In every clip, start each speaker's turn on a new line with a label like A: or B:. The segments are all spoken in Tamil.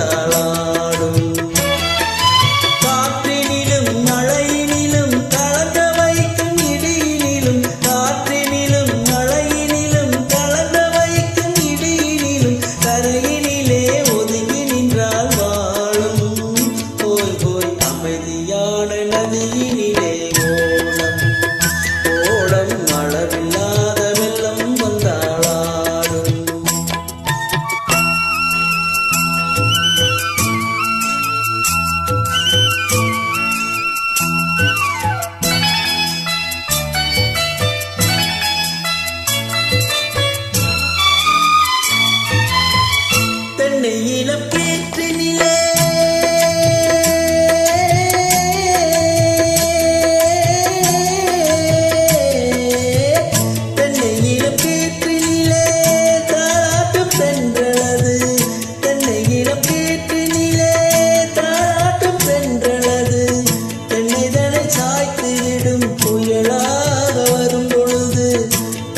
A: வந்தாளாடும். காற்றினிலும் மழையினிலும் கலந்த வைக்கும் இடியினிலும், காற்றினிலும் மழையினிலும் கலந்த வைக்கும் இடியினிலும், கரையினிலே ஒதுங்கி நின்றால் வாழும். போய் போய் அமைதியான நதியினிலே ஓடம் ஓடம், அளவில்லாத வெள்ளம் வந்தாளாடும். தென்னை இளப்பேற்றினிலே தென்னை இளப்பேற்றினிலே தாலாட்டும் தென்றலது, தென்னை இளப்பேற்றினிலே தாலாட்டும் தென்றலது, தென்னைதனை சாய்த்து விடும் புயலாக வரும் பொழுது,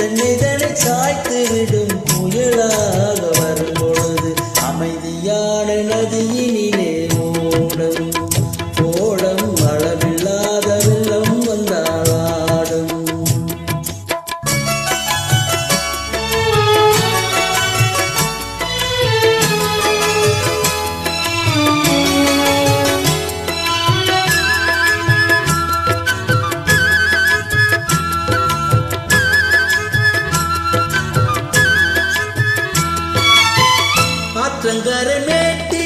A: தென்னைதனை சாய்த்து விடும் புயலாக வரும் பொழுது, அமைதியான நதியினிலே ஓடம் ஓடம், அளவில்லாத வெள்ளம் வந்தாளாடும். ஆற்றங்கரை மேட்டில்